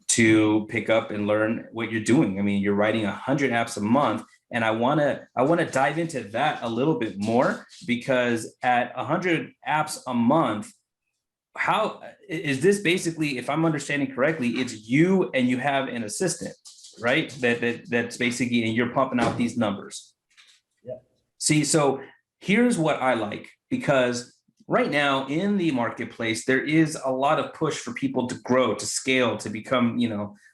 to pick up and learn what you're doing. I mean, you're writing 100 apps a month, and I want to dive into that a little bit more, because at 100 apps a month, how is this basically, if I'm understanding correctly, it's you and you have an assistant, right? That's basically, and you're pumping out these numbers. Yeah. See, so here's what I like, because right now in the marketplace, there is a lot of push for people to grow, to scale, to become,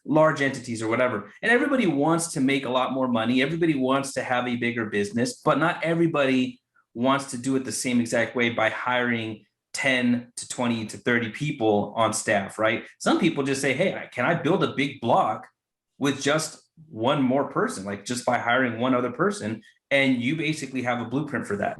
large entities or whatever. And everybody wants to make a lot more money. Everybody wants to have a bigger business, but not everybody wants to do it the same exact way by hiring 10 to 20 to 30 people on staff, right? Some people just say, hey, can I build a big block with just one more person, like just by hiring one other person? And you basically have a blueprint for that.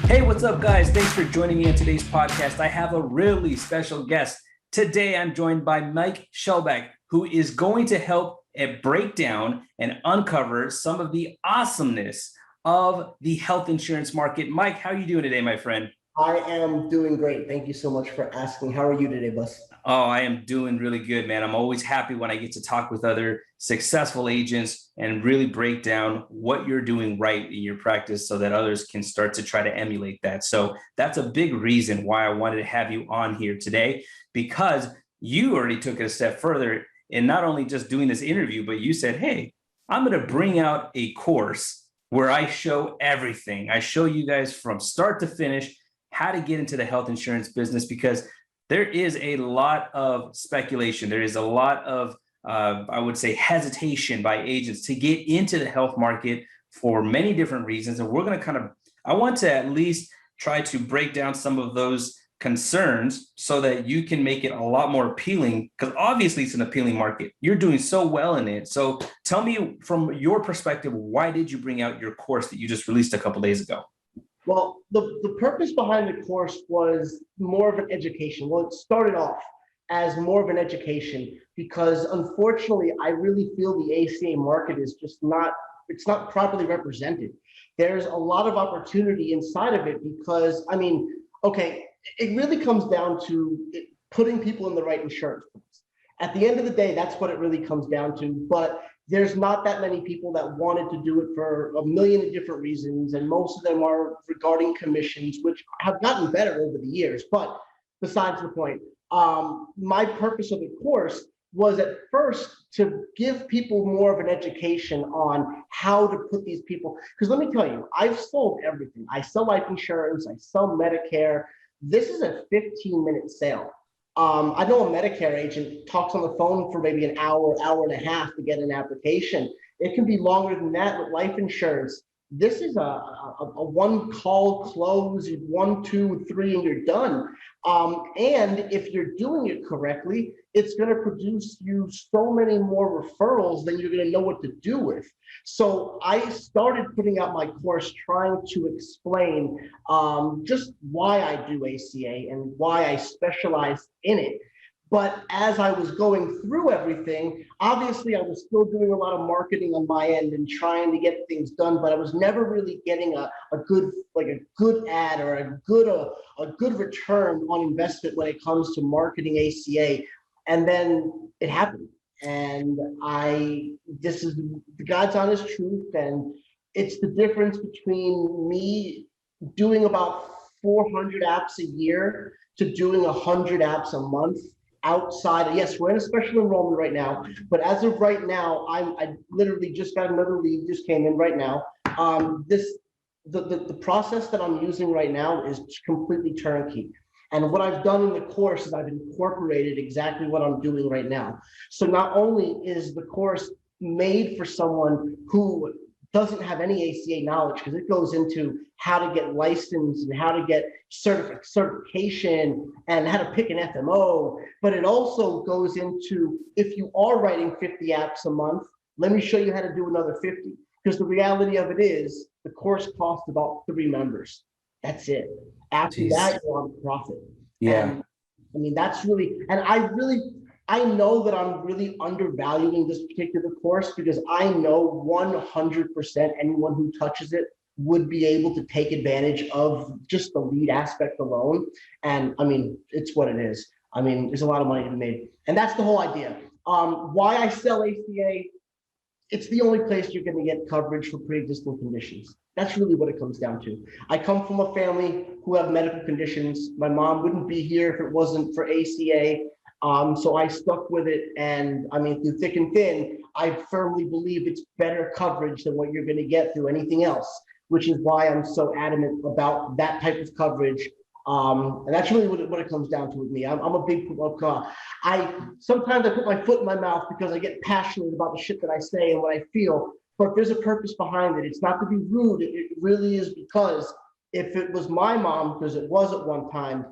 Hey, what's up, guys? Thanks for joining me on today's podcast. I have a really special guest. Today, I'm joined by Mike Schellbach, who is going to help break down and uncover some of the awesomeness of the health insurance market. Mike, how are you doing today, my friend? I am doing great. Thank you so much for asking. How are you today, Bus? Oh, I am doing really good, man. I'm always happy when I get to talk with other successful agents and really break down what you're doing right in your practice so that others can start to try to emulate that. So that's a big reason why I wanted to have you on here today, because you already took it a step further in not only just doing this interview, but you said, hey, I'm going to bring out a course where I show everything. I show you guys from start to finish how to get into the health insurance business, because there is a lot of speculation. There is a lot of, I would say, hesitation by agents to get into the health market for many different reasons. And we're going to I want to at least try to break down some of those concerns so that you can make it a lot more appealing, because obviously it's an appealing market. You're doing so well in it. So tell me, from your perspective, why did you bring out your course that you just released a couple days ago? Well, the purpose behind the course was more of an education. Well, it started off as more of an education because, unfortunately, I really feel the ACA market is just it's not properly represented. There's a lot of opportunity inside of it because, okay, it really comes down to putting people in the right insurance plans. At the end of the day, that's what it really comes down to. But there's not that many people that wanted to do it for a million different reasons. And most of them are regarding commissions, which have gotten better over the years. But besides the point, my purpose of the course was at first to give people more of an education on how to put these people. Because let me tell you, I've sold everything. I sell life insurance, I sell Medicare. This is a 15-minute sale. I know a Medicare agent talks on the phone for maybe an hour, hour and a half to get an application. It can be longer than that with life insurance. This is a one call close, 1, 2, 3, and you're done. And if you're doing it correctly, it's going to produce you so many more referrals than you're going to know what to do with. So I started putting out my course trying to explain just why I do ACA and why I specialize in it. But as I was going through everything, obviously I was still doing a lot of marketing on my end and trying to get things done, but I was never really getting a good ad or a good return on investment when it comes to marketing ACA. And then it happened. And this is the God's honest truth. And it's the difference between me doing about 400 apps a year to doing 100 apps a month. Outside, yes, we're in a special enrollment right now, but as of right now, I literally just got another lead, just came in right now. The process that I'm using right now is completely turnkey. And what I've done in the course is I've incorporated exactly what I'm doing right now. So not only is the course made for someone who doesn't have any ACA knowledge, because it goes into how to get licensed and how to get certification and how to pick an FMO, but it also goes into, if you are writing 50 apps a month, let me show you how to do another 50. Because the reality of it is the course costs about 3 members. That's it. After that, you're on profit. Yeah. And that's really, and I know that I'm really undervaluing this particular course because I know 100% anyone who touches it would be able to take advantage of just the lead aspect alone. And I mean, it's what it is. I mean, there's a lot of money to be made. And that's the whole idea. Why I sell ACA, it's the only place you're going to get coverage for pre-existing conditions. That's really what it comes down to. I come from a family who have medical conditions. My mom wouldn't be here if it wasn't for ACA. So I stuck with it. And I mean, through thick and thin, I firmly believe it's better coverage than what you're going to get through anything else, which is why I'm so adamant about that type of coverage. And that's really what it comes down to with me. I'm a big sometimes I put my foot in my mouth because I get passionate about the shit that I say and what I feel, but there's a purpose behind it. It's not to be rude. It really is, because if it was my mom, because it was at one time,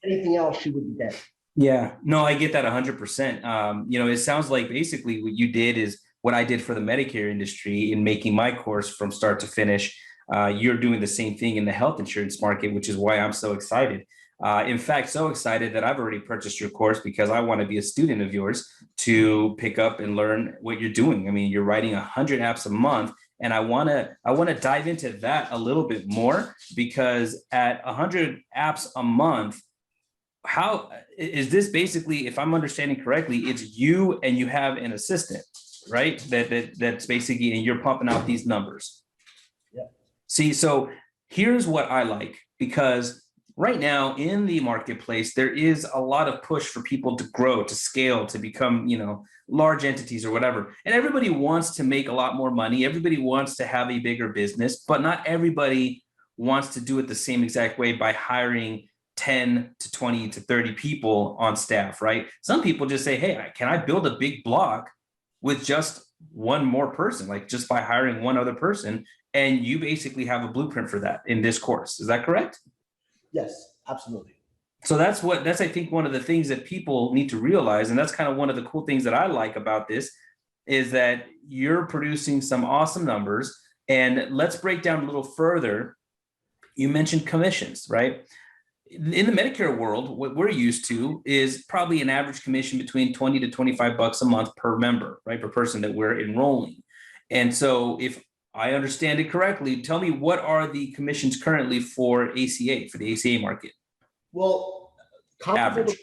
anything else, she would be dead. Yeah, no, I get that 100%. It sounds like basically what you did is what I did for the Medicare industry in making my course from start to finish. You're doing the same thing in the health insurance market, which is why I'm so excited. In fact, so excited that I've already purchased your course because I want to be a student of yours to pick up and learn what you're doing. I mean, you're writing 100 apps a month, and I want to dive into that a little bit more, because at 100 apps a month, how is this basically, if I'm understanding correctly, it's you and you have an assistant, right? That's basically, and you're pumping out these numbers. Yeah. See, so here's what I like, because right now in the marketplace, there is a lot of push for people to grow, to scale, to become, large entities or whatever. And everybody wants to make a lot more money. Everybody wants to have a bigger business, but not everybody wants to do it the same exact way by hiring 10 to 20 to 30 people on staff, right? Some people just say, hey, can I build a big block with just one more person, like just by hiring one other person? And you basically have a blueprint for that in this course. Is that correct? Yes, absolutely. So that's I think one of the things that people need to realize. And that's kind of one of the cool things that I like about this, is that you're producing some awesome numbers. And let's break down a little further. You mentioned commissions, right? In the Medicare world, what we're used to is probably an average commission between 20 to 25 bucks a month per member, right? Per person that we're enrolling. And so if I understand it correctly, tell me, what are the commissions currently for ACA, for the ACA market? Well, Average.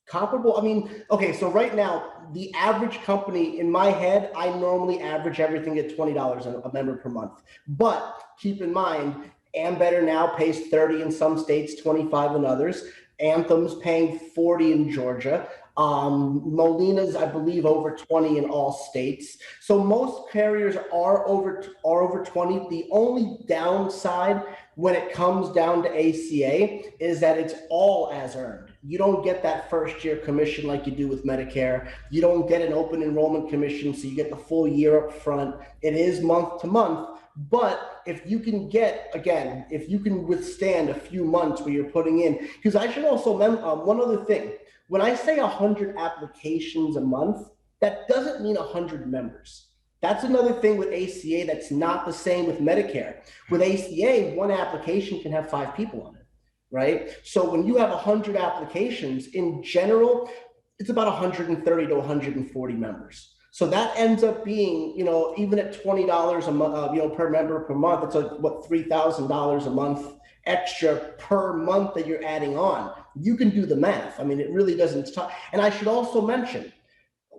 Comparable. I mean, okay, so right now, the average company in my head, I normally average everything at $20 a member per month. But keep in mind, Ambetter now pays 30 in some states, 25 in others. Anthem's paying 40 in Georgia. Molina's, I believe, over 20 in all states. So most carriers are over 20. The only downside when it comes down to ACA is that it's all as earned. You don't get that first year commission like you do with Medicare. You don't get an open enrollment commission, so you get the full year up front. It is month to month. But if you can if you can withstand a few months where you're putting in, because I should also one other thing. When I say 100 applications a month, that doesn't mean 100 members. That's another thing with ACA that's not the same with Medicare. With ACA, one application can have 5 people on it, right? So when you have 100 applications, in general, it's about 130 to 140 members. So that ends up being, even at $20 a month, per member per month, it's like what, $3,000 a month extra per month that you're adding on. You can do the math. I mean, it really doesn't talk. And I should also mention,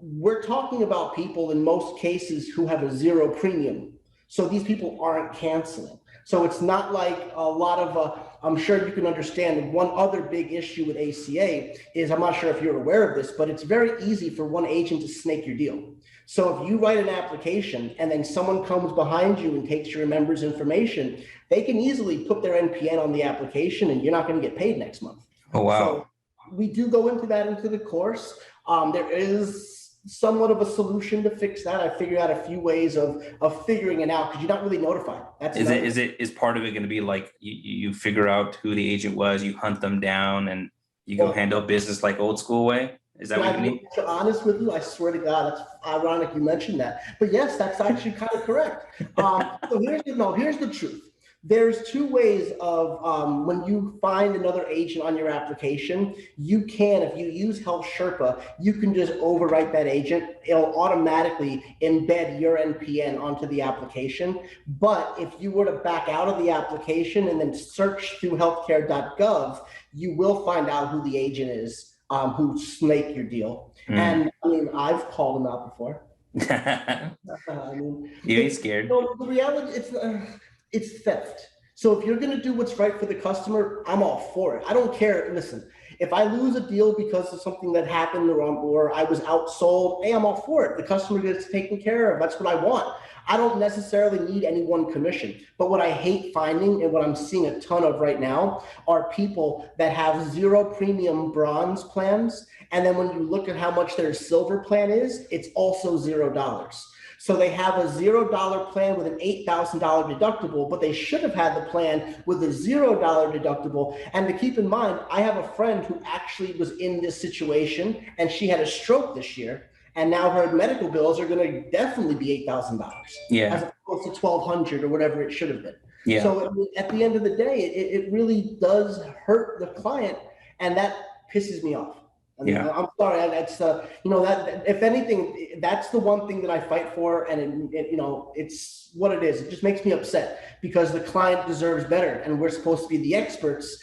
we're talking about people in most cases who have a zero premium. So these people aren't canceling. So it's not like a lot of, I'm sure you can understand, one other big issue with ACA is, I'm not sure if you're aware of this, but it's very easy for one agent to snake your deal. So if you write an application and then someone comes behind you and takes your member's information, they can easily put their NPN on the application and you're not going to get paid next month. Oh, wow. So we do go into the course. There is somewhat of a solution to fix that. I figured out a few ways of figuring it out, because you're not really notified. Is part of it going to be like you figure out who the agent was, you hunt them down, and you go handle business like old school way? Is that what you mean? To be honest with you, I swear to God, it's ironic you mentioned that. But yes, that's actually kind of correct. So here's the truth. There's two ways of when you find another agent on your application, you can, if you use Health Sherpa, you can just overwrite that agent. It'll automatically embed your NPN onto the application. But if you were to back out of the application and then search through healthcare.gov, you will find out who the agent is who snaked your deal. And I mean, I've called them out before. I mean, you ain't scared. The reality, it's theft. So if you're going to do what's right for the customer, I'm all for it. I don't care. Listen, if I lose a deal because of something that happened or I was outsold, hey, I'm all for it. The customer gets taken care of. That's what I want. I don't necessarily need any one commission. But what I hate finding and what I'm seeing a ton of right now are people that have 0 premium bronze plans. And then when you look at how much their silver plan is, it's also $0. So they have a $0 plan with an $8,000 deductible, but they should have had the plan with a $0 deductible. And to keep in mind, I have a friend who actually was in this situation and she had a stroke this year. And now her medical bills are going to definitely be $8,000 as opposed to $1,200 or whatever it should have been. Yeah. So I mean, at the end of the day, it really does hurt the client, and that pisses me off. I mean, I'm sorry. That's that if anything, that's the one thing that I fight for, and it's what it is. It just makes me upset because the client deserves better, and we're supposed to be the experts.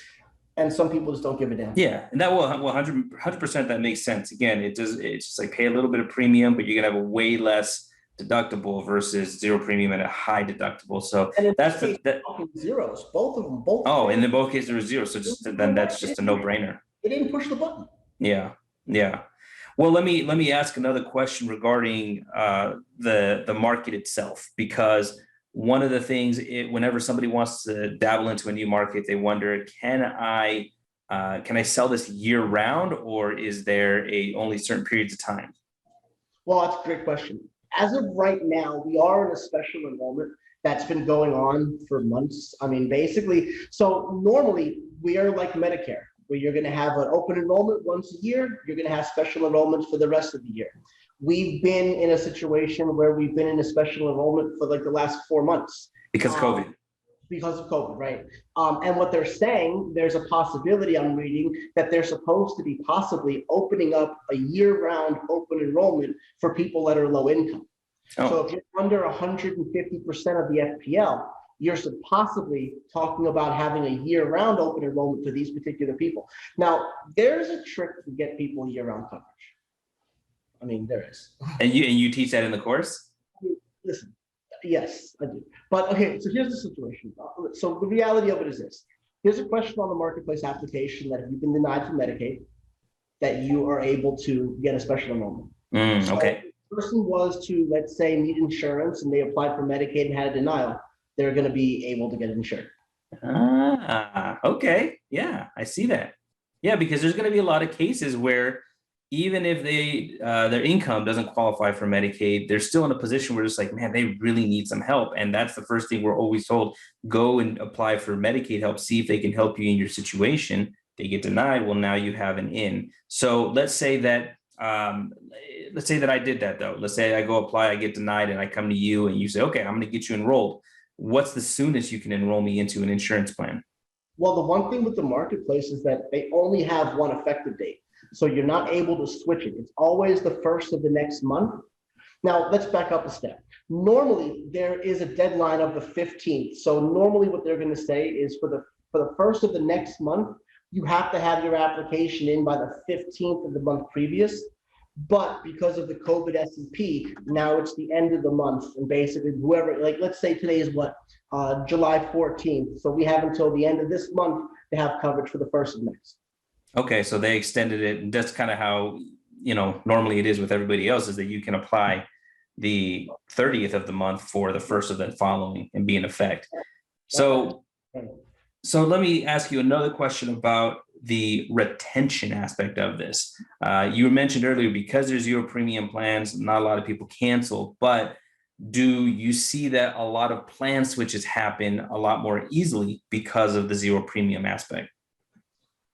And some people just don't give a damn. Yeah, and that will 100% that makes sense. Again, it's just like pay a little bit of premium, but you're gonna have a way less deductible versus 0 premium and a high deductible. So that's zeros, both of them. Oh, and in both cases there were zeros. So then that's just a no-brainer. They didn't push the button. Yeah. Well, let me ask another question regarding the market itself, because one of the things, whenever somebody wants to dabble into a new market, they wonder, can I sell this year round, or is there only certain periods of time? Well, that's a great question. As of right now, we are in a special enrollment that's been going on for months. I mean, basically, so normally we are like Medicare, where you're going to have an open enrollment once a year. You're going to have special enrollments for the rest of the year. We've been in a situation where we've been in a special enrollment for like the last 4 months. Because of COVID. Because of COVID, right. And what they're saying, there's a possibility I'm reading that they're supposed to be possibly opening up a year-round open enrollment for people that are low income. Oh. So if you're under 150% of the FPL, you're possibly talking about having a year-round open enrollment for these particular people. Now, there's a trick to get people year-round coverage. I mean, there is. And you teach that in the course? Listen, yes, I do. But okay, so here's the situation. So the reality of it is this. Here's a question on the marketplace application that if you've been denied from Medicaid, that you are able to get a special enrollment. Okay. If the person was to, let's say, need insurance and they applied for Medicaid and had a denial, they're going to be able to get insured. Okay. Yeah, I see that. Yeah, because there's going to be a lot of cases where even if their income doesn't qualify for Medicaid, they're still in a position where it's like, man, they really need some help. And that's the first thing we're always told: go and apply for Medicaid help, see if they can help you in your situation. They get denied. Well, now you have an in. So let's say that I did that though. Let's say I go apply, I get denied, and I come to you and you say, okay, I'm going to get you enrolled. What's the soonest you can enroll me into an insurance plan? Well, the one thing with the marketplace is that they only have one effective date. So you're not able to switch it. It's always the first of the next month. Now, let's back up a step. Normally, there is a deadline of the 15th. So normally what they're going to say is for the first of the next month, you have to have your application in by the 15th of the month previous. But because of the COVID S&P, now it's the end of the month. And basically whoever, like, let's say today is July 14th. So we have until the end of this month to have coverage for the first of next. Okay, so they extended it, and that's kind of how, normally it is with everybody else, is that you can apply the 30th of the month for the first of the following and be in effect. So let me ask you another question about the retention aspect of this. You mentioned earlier, because there's 0 premium plans, not a lot of people cancel, but do you see that a lot of plan switches happen a lot more easily because of the 0 premium aspect?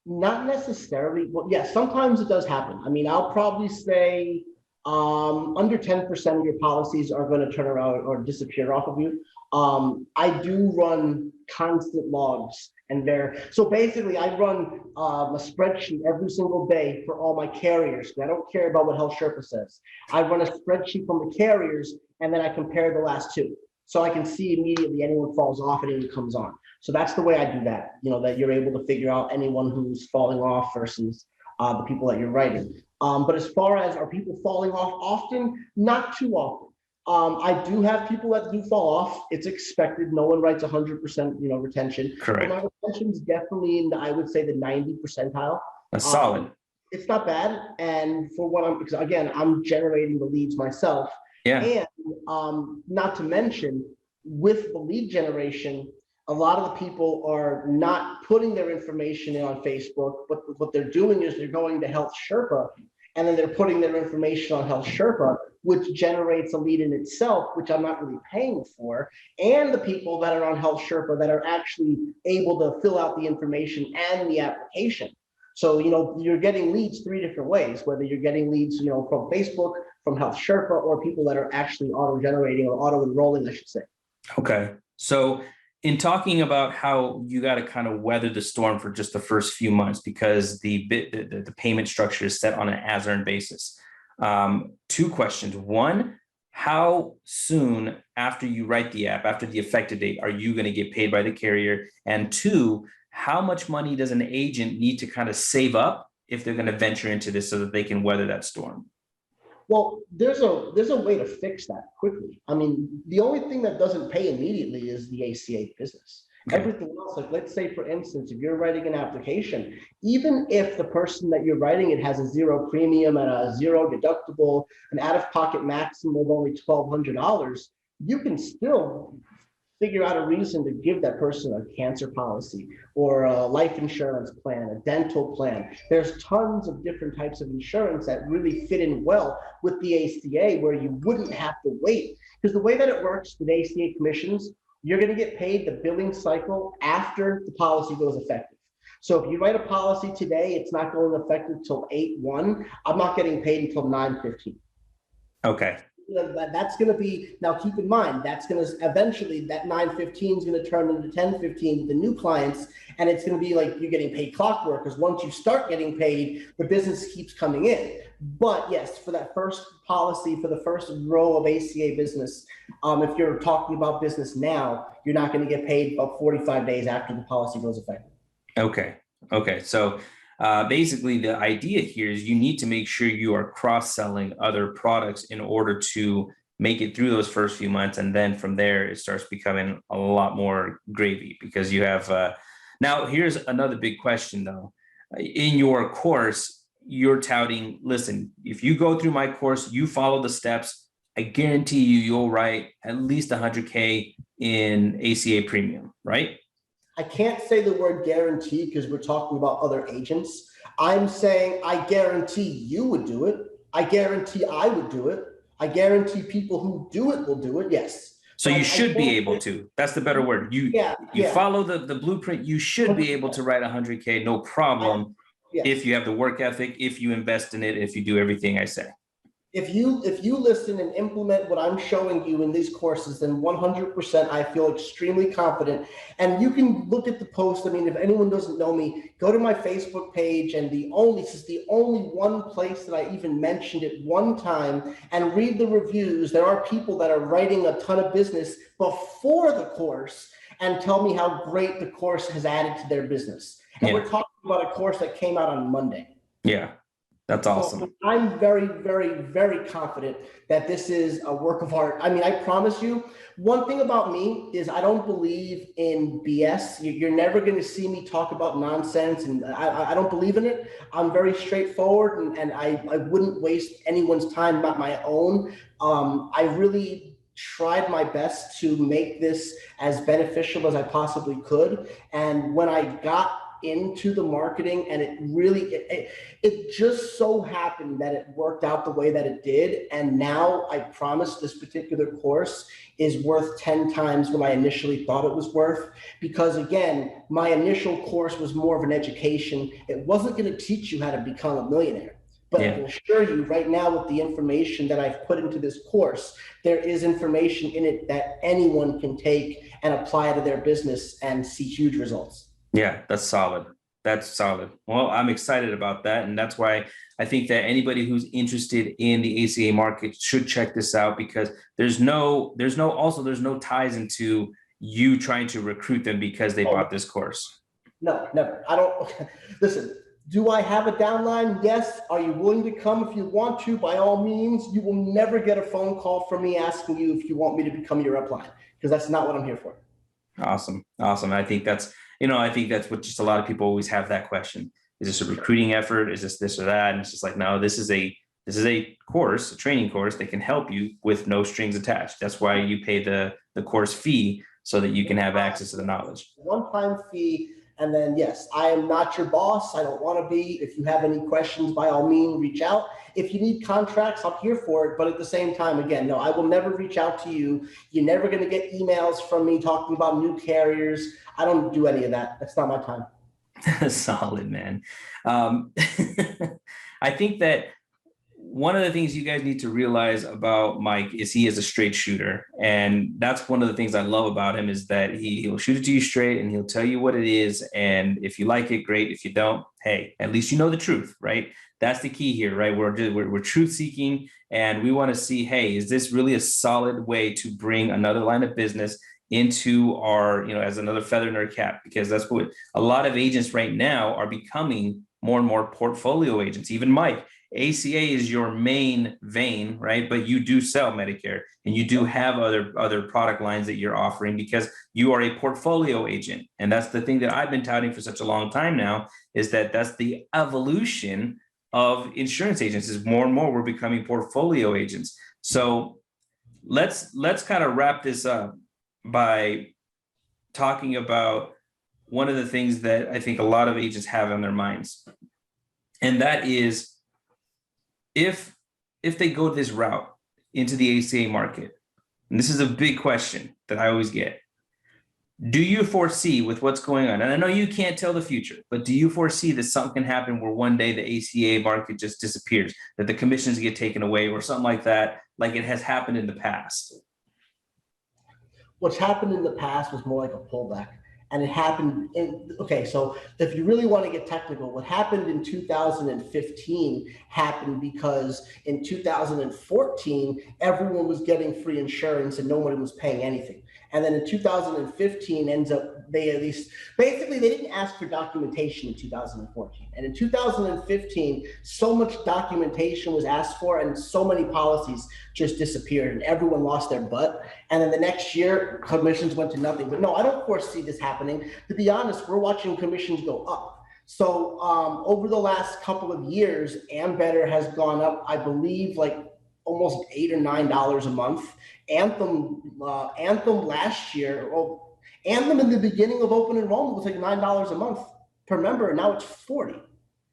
Not necessarily. Well, yeah, sometimes it does happen. I mean, I'll probably say under 10% of your policies are going to turn around or disappear off of you. I do run constant logs and there. So basically, I run a spreadsheet every single day for all my carriers. I don't care about what Health Sherpa says. I run a spreadsheet from the carriers, and then I compare the last two. So I can see immediately anyone falls off and anyone comes on. So that's the way I do that, that you're able to figure out anyone who's falling off versus the people that you're writing. But as far as are people falling off often, not too often. I do have people that do fall off. It's expected. No one writes 100%, retention. Correct. But my retention is definitely in I would say the 90 percentile. That's solid. It's not bad. And for what because again, I'm generating the leads myself. Yeah. And not to mention, with the lead generation, a lot of the people are not putting their information in on Facebook, but what they're doing is they're going to Health Sherpa, and then they're putting their information on Health Sherpa, which generates a lead in itself, which I'm not really paying for. And the people that are on Health Sherpa that are actually able to fill out the information and the application. So, you're getting leads three different ways, whether you're getting leads, from Facebook, from Health Sherpa, or people that are actually auto-generating or auto-enrolling, I should say. Okay. So in talking about how you got to kind of weather the storm for just the first few months, because the payment structure is set on an as-earned basis. Two questions. One, how soon after you write the app, after the effective date, are you going to get paid by the carrier? And two, how much money does an agent need to kind of save up if they're going to venture into this so that they can weather that storm? Well, there's a way to fix that quickly. I mean, the only thing that doesn't pay immediately is the ACA business. Okay. Everything else, like let's say, for instance, if you're writing an application, even if the person that you're writing it has a zero premium and a zero deductible, an out-of-pocket maximum of only $1,200, you can still figure out a reason to give that person a cancer policy or a life insurance plan, a dental plan. There's tons of different types of insurance that really fit in well with the ACA, where you wouldn't have to wait. Because the way that it works with ACA commissions, you're going to get paid the billing cycle after the policy goes effective. So if you write a policy today, it's not going effective till 8/1. I'm not getting paid until 9/15. Okay. That's going to be, now keep in mind, that's going to eventually, that 9/15 is going to turn into 10/15 with the new clients. And it's going to be like you're getting paid clockwork, because once you start getting paid, the business keeps coming in. But yes, for that first policy, for the first row of ACA business, if you're talking about business now, you're not going to get paid about 45 days after the policy goes effective. Okay. So basically, the idea here is you need to make sure you are cross-selling other products in order to make it through those first few months. And then from there, it starts becoming a lot more gravy, because you have, now here's another big question though. In your course, you're touting, listen, if you go through my course, you follow the steps, I guarantee you'll write at least 100K in ACA premium, right? I can't say the word guarantee because we're talking about other agents. I'm saying I guarantee you would do it. I guarantee I would do it. I guarantee people who do it will do it. Yes. So you should be able to. That's the better word. You follow the blueprint. You should be able to write 100K, no problem. If you have the work ethic, if you invest in it, if you do everything I say. If you listen and implement what I'm showing you in these courses, then 100% I feel extremely confident. And you can look at the post. I mean, if anyone doesn't know me, go to my Facebook page, and this is the only one place that I even mentioned it one time, and read the reviews. There are people that are writing a ton of business before the course and tell me how great the course has added to their business. And we're talking about a course that came out on Monday. Yeah. That's awesome. So I'm very, very, very confident that this is a work of art. I mean, I promise you, one thing about me is I don't believe in BS. You're never going to see me talk about nonsense, and I don't believe in it. I'm very straightforward, and I wouldn't waste anyone's time, not my own. I really tried my best to make this as beneficial as I possibly could. And when I got into the marketing, and it just so happened that it worked out the way that it did. And now I promise this particular course is worth 10 times what I initially thought it was worth, because again, my initial course was more of an education. It wasn't going to teach you how to become a millionaire. But I Yeah. can assure you right now, with the information that I've put into this course, there is information in it that anyone can take and apply to their business and see huge results. Yeah, that's solid. That's solid. Well, I'm excited about that. And that's why I think that anybody who's interested in the ACA market should check this out, because there's no ties into you trying to recruit them because they Oh, bought this course. no, never. I don't listen. Do I have a downline? Yes. Are you willing to come if you want to? By all means. You will never get a phone call from me asking you if you want me to become your upline, because that's not what I'm here for. Awesome. Awesome. I think that's what just a lot of people always have that question. Is this a recruiting effort? Is this or that? And it's just like, no, this is a course, a training course that can help you with no strings attached. That's why you pay the course fee, so that you can have access to the knowledge. One-time fee. And then, yes, I am not your boss. I don't want to be. If you have any questions, by all means, reach out. If you need contracts, I'm here for it. But at the same time, again, no, I will never reach out to you. You're never going to get emails from me talking about new carriers. I don't do any of that. That's not my time. Solid, man. I think that one of the things you guys need to realize about Mike is he is a straight shooter. And that's one of the things I love about him, is that he'll shoot it to you straight and he'll tell you what it is. And if you like it, great. If you don't, hey, at least you know the truth, right? That's the key here, right? We're truth seeking, and we want to see, hey, is this really a solid way to bring another line of business into our, as another feather in our cap? Because that's what a lot of agents right now are becoming, more and more portfolio agents. Even Mike, ACA is your main vein, right? But you do sell Medicare, and you do have other product lines that you're offering, because you are a portfolio agent. And that's the thing that I've been touting for such a long time now, is that that's the evolution of insurance agents, is more and more we're becoming portfolio agents. So let's kind of wrap this up by talking about one of the things that I think a lot of agents have on their minds. And that is, if they go this route into the ACA market, and this is a big question that I always get, do you foresee, with what's going on, and I know you can't tell the future, but do you foresee that something can happen where one day the ACA market just disappears, that the commissions get taken away or something like that, like it has happened in the past? What's happened in the past was more like a pullback. And it happened okay, so if you really want to get technical, what happened in 2015 happened because in 2014, everyone was getting free insurance and nobody was paying anything. And then in 2015 ends up, they at least, basically they didn't ask for documentation in 2014. And in 2015, so much documentation was asked for and so many policies just disappeared and everyone lost their butt. And then the next year, commissions went to nothing. But no, I don't foresee this happening. To be honest, we're watching commissions go up. So over the last couple of years, Ambetter has gone up, I believe, like almost $8 or $9 a month. Anthem last year, Anthem in the beginning of open enrollment was like $9 a month per member, and now it's 40.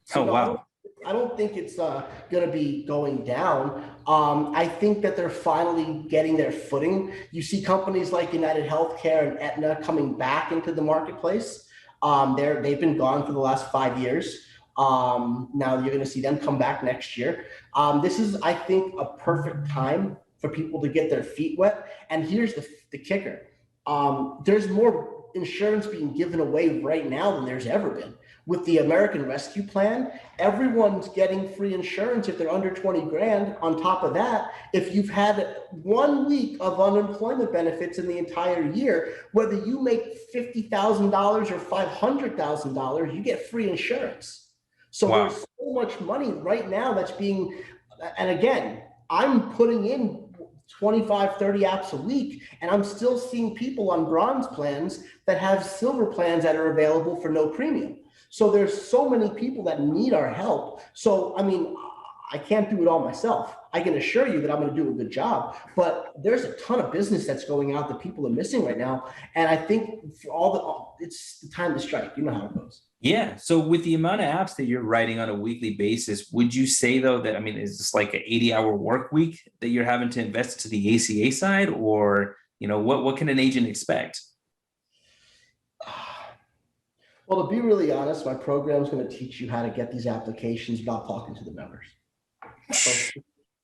So Oh, wow. I don't think it's going to be going down. I think that they're finally getting their footing. You see companies like United Healthcare and Aetna coming back into the marketplace. They've been gone for the last 5 years. Now you're going to see them come back next year. This is, I think, a perfect time for people to get their feet wet. And here's the kicker. There's more insurance being given away right now than there's ever been. With the American Rescue Plan, everyone's getting free insurance if they're under 20 grand. On top of that, if you've had 1 week of unemployment benefits in the entire year, whether you make $50,000 or $500,000, you get free insurance. So Wow. there's so much money right now that's being, and again, I'm putting in 25, 30 apps a week, and I'm still seeing people on bronze plans that have silver plans that are available for no premium. So there's so many people that need our help. So, I mean, I can't do it all myself. I can assure you that I'm going to do a good job, but there's a ton of business that's going out that people are missing right now. And I think for it's the time to strike. You know how it goes. Yeah. So with the amount of apps that you're writing on a weekly basis, would you say though that, I mean, is this like an 80-hour work week that you're having to invest to the ACA side, or, what can an agent expect? Well, to be really honest, my program is going to teach you how to get these applications without talking to the members. Solid.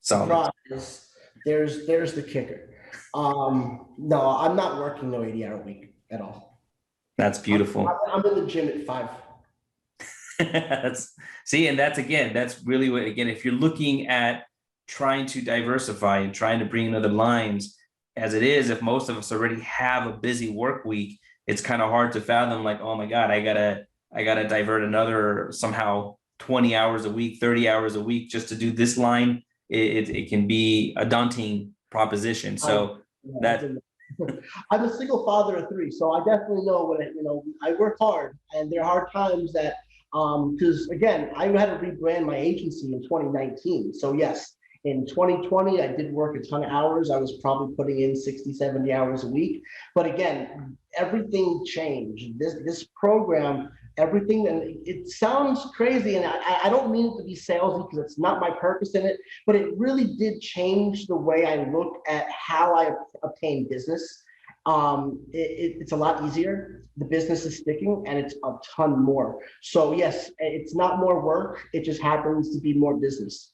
Surprise. There's the kicker. No, I'm not working no 80-hour week at all. That's beautiful. I'm in the gym at 5. And that's really what, again, if you're looking at trying to diversify and trying to bring in other lines, as it is, if most of us already have a busy work week, it's kind of hard to fathom, like, oh my God, I gotta divert another somehow 20 hours a week, 30 hours a week just to do this line. It can be a daunting proposition. So I'm a single father of 3, so I definitely know I work hard, and there are times that, because again, I had to rebrand my agency in 2019. So yes, in 2020, I did work a ton of hours. I was probably putting in 60, 70 hours a week. But again, everything changed. This program, everything, and it sounds crazy, and I don't mean it to be salesy because it's not my purpose in it, but it really did change the way I look at how I obtain business. It's a lot easier. The business is sticking, and it's a ton more. So yes, it's not more work. It just happens to be more business.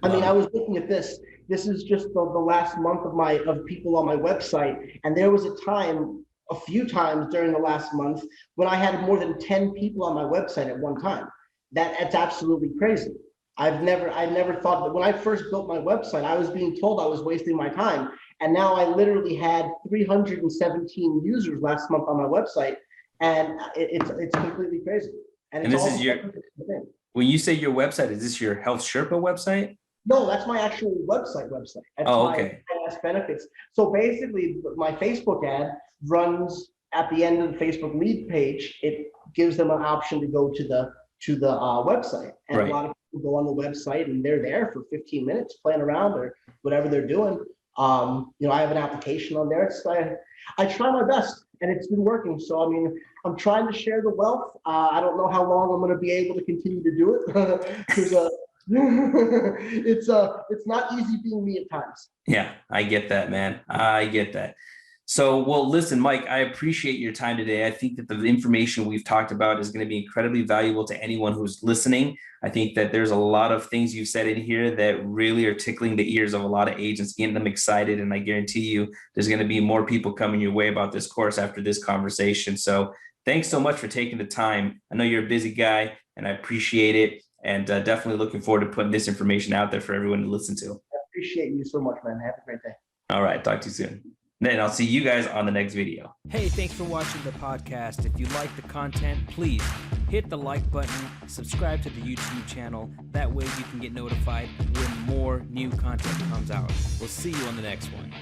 I mean, I was looking at this. This is just the last month of people on my website, and there was a few times during the last month when I had more than 10 people on my website at one time. That's absolutely crazy. I never thought that when I first built my website, I was being told I was wasting my time, and now I literally had 317 users last month on my website, and it's completely crazy. And this is when you say your website, is this your Health Sherpa website? No, that's my actual website. That's okay. my benefits. So basically, my Facebook ad runs at the end of the Facebook lead page. It gives them an option to go to the website, and right. A lot of people go on the website and they're there for 15 minutes playing around or whatever they're doing. I have an application on there. I try my best, and it's been working. So I mean, I'm trying to share the wealth. I don't know how long I'm going to be able to continue to do it because it's not easy being me at times. Yeah, I get that, man. I get that. So, well, listen, Mike, I appreciate your time today. I think that the information we've talked about is going to be incredibly valuable to anyone who's listening. I think that there's a lot of things you've said in here that really are tickling the ears of a lot of agents, getting them excited. And I guarantee you there's going to be more people coming your way about this course after this conversation. So thanks so much for taking the time. I know you're a busy guy, and I appreciate it. And definitely looking forward to putting this information out there for everyone to listen to. I appreciate you so much, man. Have a great day. All right. Talk to you soon. Then I'll see you guys on the next video. Hey, thanks for watching the podcast. If you like the content, please hit the like button, subscribe to the YouTube channel. That way you can get notified when more new content comes out. We'll see you on the next one.